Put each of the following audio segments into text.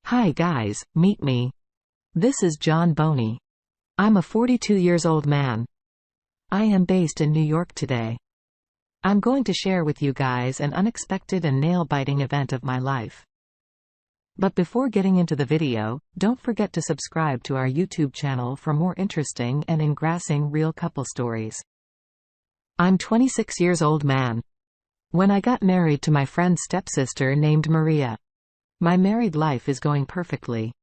Hi guys, meet me. This is John Boney. I'm a 42 years old man. I am based in New York today. I'm going to share with you guys an unexpected and nail-biting event of my life. But before getting into the video, don't forget to subscribe to our YouTube channel for more interesting and engrossing real couple stories. I'm 26 years old man. When I got married to my friend's stepsister named Maria. My married life is going perfectly.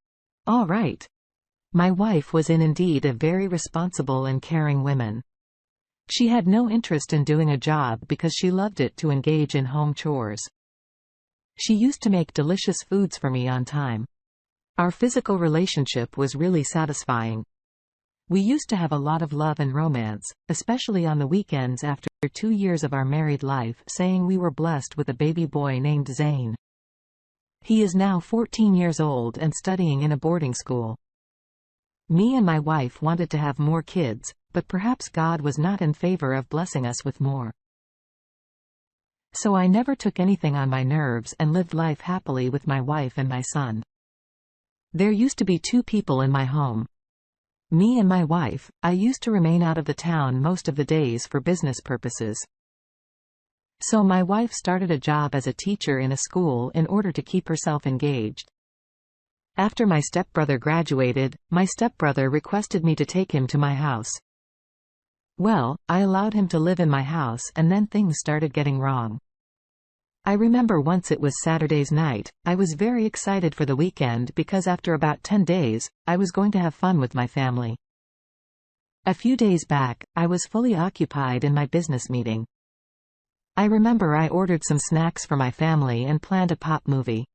All right. My wife was indeed a very responsible and caring woman. She had no interest in doing a job because she loved it to engage in home chores. She used to make delicious foods for me on time. Our physical relationship was really satisfying. We used to have a lot of love and romance, especially on the weekends after 2 years of our married life, saying we were blessed with a baby boy named Zane. He is now 14 years old and studying in a boarding school. Me and my wife wanted to have more kids, but perhaps God was not in favor of blessing us with more. So I never took anything on my nerves and lived life happily with my wife and my son. There used to be 2 people in my home. Me and my wife. I used to remain out of the town most of the days for business purposes. So my wife started a job as a teacher in a school in order to keep herself engaged. After my stepbrother graduated, my stepbrother requested me to take him to my house. Well, I allowed him to live in my house, and then things started getting wrong. I remember once it was Saturday's night. I was very excited for the weekend because after about 10 days, I was going to have fun with my family. A few days back, I was fully occupied in my business meeting. I remember I ordered some snacks for my family and planned a pop movie.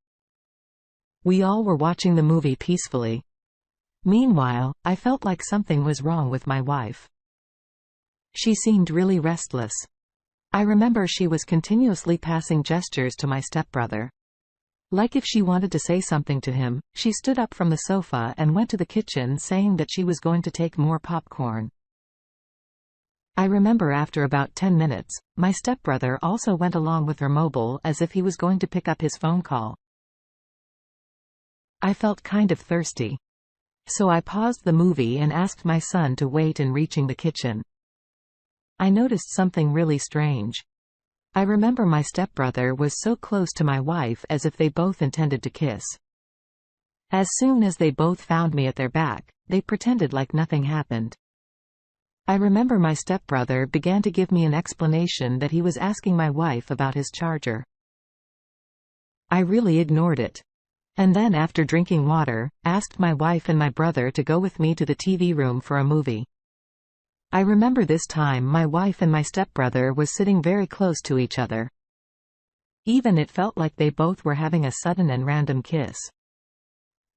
We all were watching the movie peacefully. Meanwhile, I felt like something was wrong with my wife. She seemed really restless. I remember she was continuously passing gestures to my stepbrother. Like if she wanted to say something to him, she stood up from the sofa and went to the kitchen saying that she was going to take more popcorn. I remember after about 10 minutes, my stepbrother also went along with her mobile as if he was going to pick up his phone call. I felt kind of thirsty. So I paused the movie and asked my son to wait in reaching the kitchen. I noticed something really strange. I remember my stepbrother was so close to my wife as if they both intended to kiss. As soon as they both found me at their back, they pretended like nothing happened. I remember my stepbrother began to give me an explanation that he was asking my wife about his charger. I really ignored it. And then after drinking water, asked my wife and my brother to go with me to the TV room for a movie. I remember this time my wife and my stepbrother was sitting very close to each other. Even it felt like they both were having a sudden and random kiss.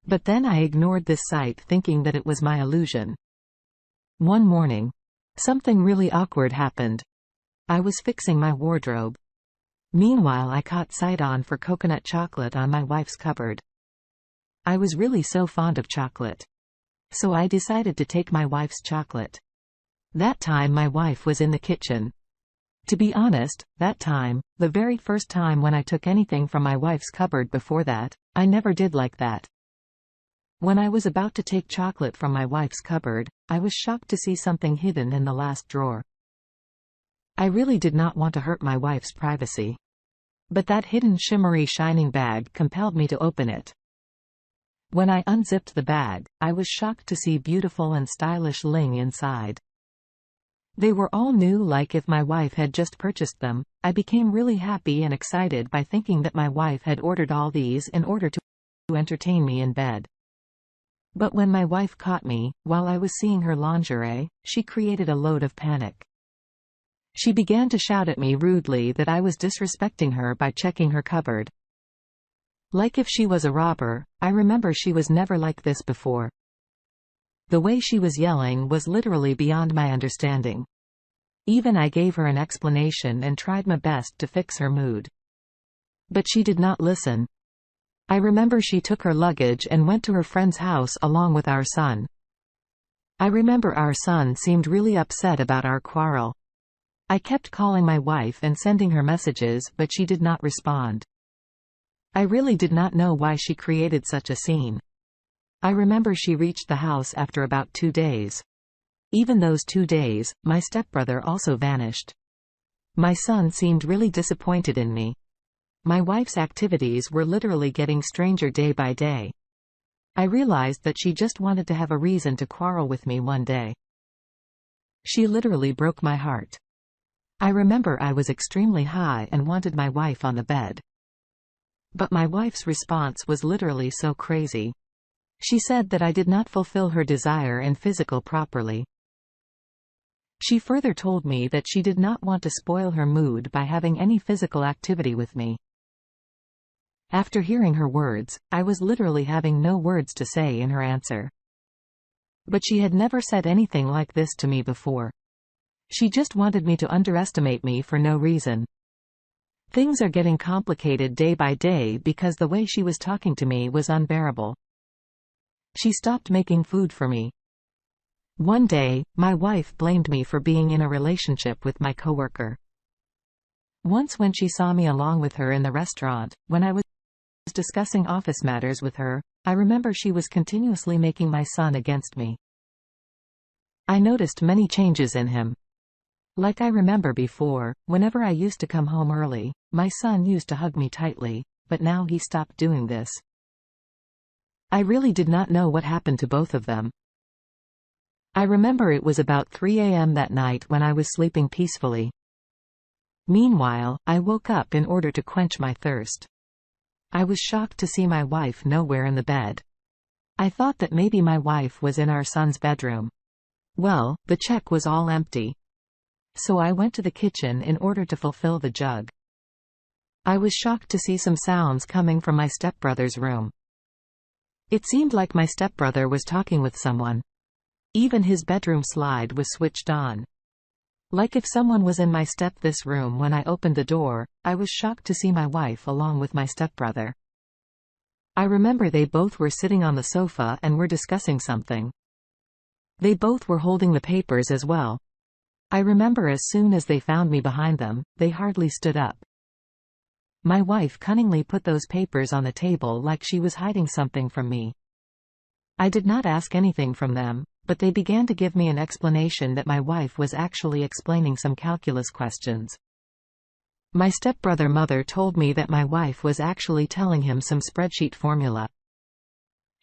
But then I ignored this sight thinking that it was my illusion. One morning, something really awkward happened. I was fixing my wardrobe. Meanwhile I caught sight on for coconut chocolate on my wife's cupboard. I was really so fond of chocolate. So I decided to take my wife's chocolate. That time my wife was in the kitchen. To be honest, that time, the very first time when I took anything from my wife's cupboard before that, I never did like that. When I was about to take chocolate from my wife's cupboard, I was shocked to see something hidden in the last drawer. I really did not want to hurt my wife's privacy. But that hidden shimmery shining bag compelled me to open it. When I unzipped the bag, I was shocked to see beautiful and stylish Ling inside. They were all new, like if my wife had just purchased them. I became really happy and excited by thinking that my wife had ordered all these in order to entertain me in bed. But when my wife caught me, while I was seeing her lingerie, she created a load of panic. She began to shout at me rudely that I was disrespecting her by checking her cupboard. Like if she was a robber. I remember she was never like this before. The way she was yelling was literally beyond my understanding. Even I gave her an explanation and tried my best to fix her mood. But she did not listen. I remember she took her luggage and went to her friend's house along with our son. I remember our son seemed really upset about our quarrel. I kept calling my wife and sending her messages, but she did not respond. I really did not know why she created such a scene. I remember she reached the house after about 2 days. Even those 2 days, my stepbrother also vanished. My son seemed really disappointed in me. My wife's activities were literally getting stranger day by day. I realized that she just wanted to have a reason to quarrel with me one day. She literally broke my heart. I remember I was extremely high and wanted my wife on the bed. But my wife's response was literally so crazy. She said that I did not fulfill her desire and physical properly. She further told me that she did not want to spoil her mood by having any physical activity with me. After hearing her words, I was literally having no words to say in her answer. But she had never said anything like this to me before. She just wanted me to underestimate me for no reason. Things are getting complicated day by day because the way she was talking to me was unbearable. She stopped making food for me. One day, my wife blamed me for being in a relationship with my coworker. Once when she saw me along with her in the restaurant, when I was discussing office matters with her, I remember she was continuously making my son against me. I noticed many changes in him. Like I remember before, whenever I used to come home early, my son used to hug me tightly, but now he stopped doing this. I really did not know what happened to both of them. I remember it was about 3 a.m. that night when I was sleeping peacefully. Meanwhile, I woke up in order to quench my thirst. I was shocked to see my wife nowhere in the bed. I thought that maybe my wife was in our son's bedroom. Well, the check was all empty. So I went to the kitchen in order to fulfill the jug. I was shocked to see some sounds coming from my stepbrother's room. It seemed like my stepbrother was talking with someone. Even his bedroom slide was switched on. Like if someone was in my this room when I opened the door. I was shocked to see my wife along with my stepbrother. I remember they both were sitting on the sofa and were discussing something. They both were holding the papers as well. I remember as soon as they found me behind them, they hardly stood up. My wife cunningly put those papers on the table like she was hiding something from me. I did not ask anything from them, but they began to give me an explanation that my wife was actually explaining some calculus questions. My stepbrother mother told me that my wife was actually telling him some spreadsheet formula.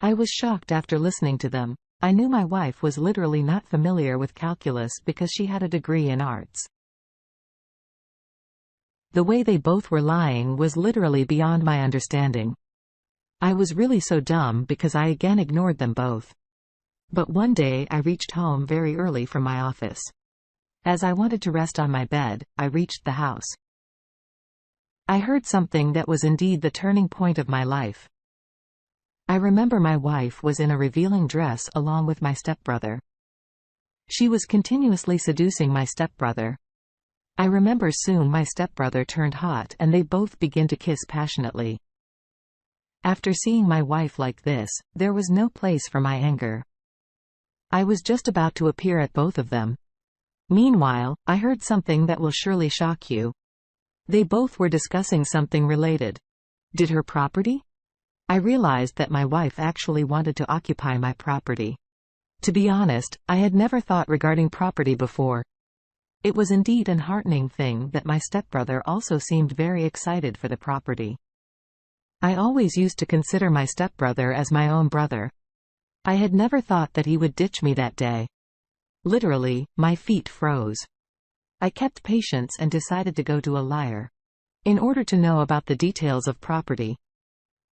I was shocked after listening to them. I knew my wife was literally not familiar with calculus because she had a degree in arts. The way they both were lying was literally beyond my understanding. I was really so dumb because I again ignored them both. But one day I reached home very early from my office. As I wanted to rest on my bed, I reached the house. I heard something that was indeed the turning point of my life. I remember my wife was in a revealing dress along with my stepbrother. She was continuously seducing my stepbrother. I remember soon my stepbrother turned hot and they both began to kiss passionately. After seeing my wife like this, there was no place for my anger. I was just about to appear at both of them. Meanwhile, I heard something that will surely shock you. They both were discussing something related. Did her property? I realized that my wife actually wanted to occupy my property. To be honest, I had never thought regarding property before. It was indeed an heartening thing that my stepbrother also seemed very excited for the property. I always used to consider my stepbrother as my own brother. I had never thought that he would ditch me that day. Literally, my feet froze. I kept patience and decided to go to a liar. In order to know about the details of property.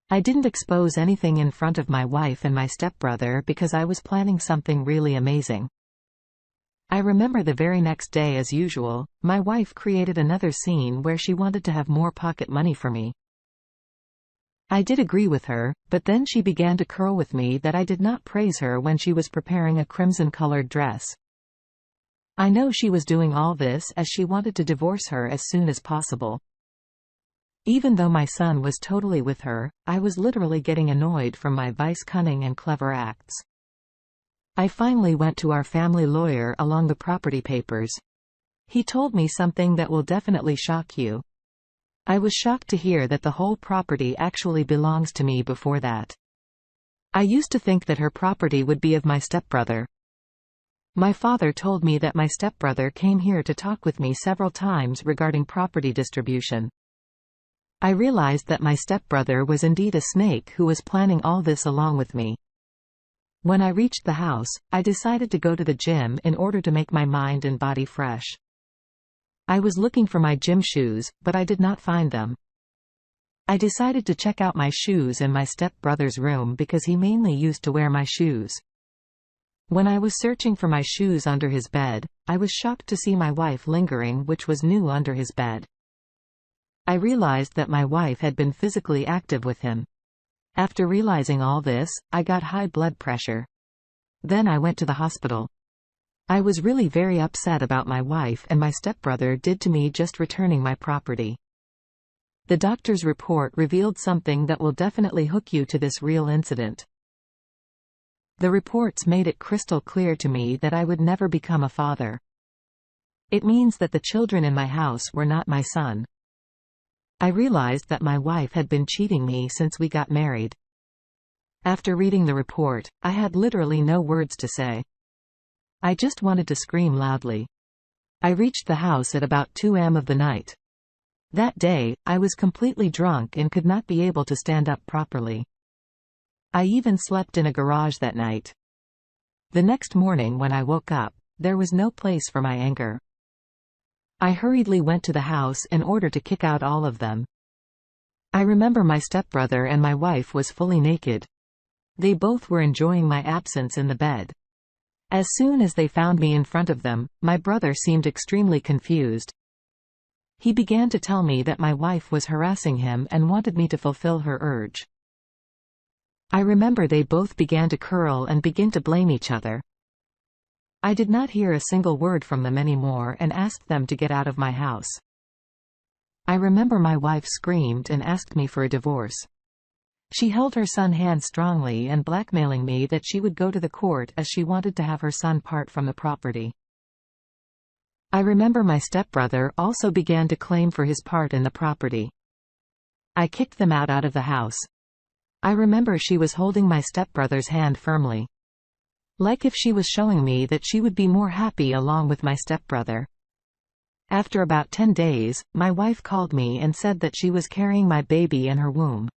I didn't expose anything in front of my wife and my stepbrother because I was planning something really amazing. I remember the very next day as usual, my wife created another scene where she wanted to have more pocket money for me. I did agree with her, but then she began to curl with me that I did not praise her when she was preparing a crimson-colored dress. I know she was doing all this as she wanted to divorce her as soon as possible. Even though my son was totally with her, I was literally getting annoyed from my wife's cunning and clever acts. I finally went to our family lawyer along the property papers. He told me something that will definitely shock you. I was shocked to hear that the whole property actually belongs to me before that. I used to think that her property would be of my stepbrother. My father told me that my stepbrother came here to talk with me several times regarding property distribution. I realized that my stepbrother was indeed a snake who was planning all this along with me. When I reached the house, I decided to go to the gym in order to make my mind and body fresh. I was looking for my gym shoes, but I did not find them. I decided to check out my shoes in my stepbrother's room because he mainly used to wear my shoes. When I was searching for my shoes under his bed, I was shocked to see my wife lingering, which was new under his bed. I realized that my wife had been physically active with him. After realizing all this, I got high blood pressure. Then I went to the hospital. I was really very upset about my wife and my stepbrother did to me just returning my property. The doctor's report revealed something that will definitely hook you to this real incident. The reports made it crystal clear to me that I would never become a father. It means that the children in my house were not my son. I realized that my wife had been cheating me since we got married. After reading the report, I had literally no words to say. I just wanted to scream loudly. I reached the house at about 2 a.m. of the night. That day, I was completely drunk and could not be able to stand up properly. I even slept in a garage that night. The next morning when I woke up, there was no place for my anger. I hurriedly went to the house in order to kick out all of them. I remember my stepbrother and my wife was fully naked. They both were enjoying my absence in the bed. As soon as they found me in front of them, my brother seemed extremely confused. He began to tell me that my wife was harassing him and wanted me to fulfill her urge. I remember they both began to curl and begin to blame each other. I did not hear a single word from them anymore and asked them to get out of my house. I remember my wife screamed and asked me for a divorce. She held her son's hand strongly and blackmailing me that she would go to the court as she wanted to have her son part from the property. I remember my stepbrother also began to claim for his part in the property. I kicked them out of the house. I remember she was holding my stepbrother's hand firmly. Like if she was showing me that she would be more happy along with my stepbrother. After about 10 days, my wife called me and said that she was carrying my baby in her womb.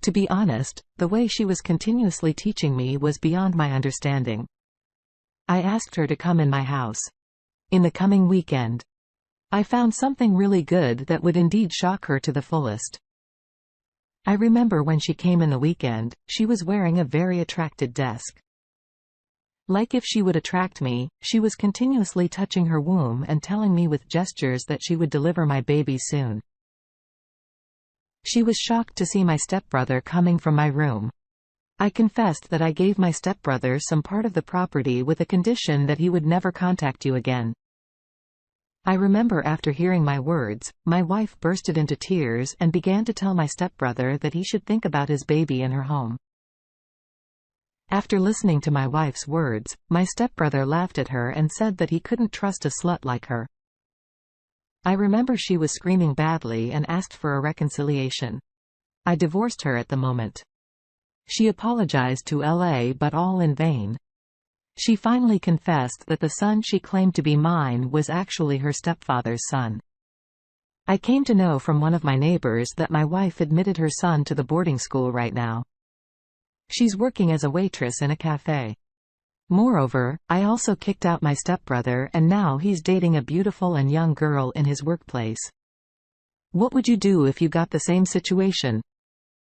To be honest, the way she was continuously teaching me was beyond my understanding. I asked her to come in my house. In the coming weekend. I found something really good that would indeed shock her to the fullest. I remember when she came in the weekend, she was wearing a very attractive desk. Like if she would attract me, she was continuously touching her womb and telling me with gestures that she would deliver my baby soon. She was shocked to see my stepbrother coming from my room. I confessed that I gave my stepbrother some part of the property with a condition that he would never contact you again. I remember after hearing my words, my wife bursted into tears and began to tell my stepbrother that he should think about his baby in her home. After listening to my wife's words, my stepbrother laughed at her and said that he couldn't trust a slut like her. I remember she was screaming badly and asked for a reconciliation. I divorced her at the moment. She apologized to LA but all in vain. She finally confessed that the son she claimed to be mine was actually her stepfather's son. I came to know from one of my neighbors that my wife admitted her son to the boarding school right now. She's working as a waitress in a cafe. Moreover, I also kicked out my stepbrother and now he's dating a beautiful and young girl in his workplace. What would you do if you got the same situation?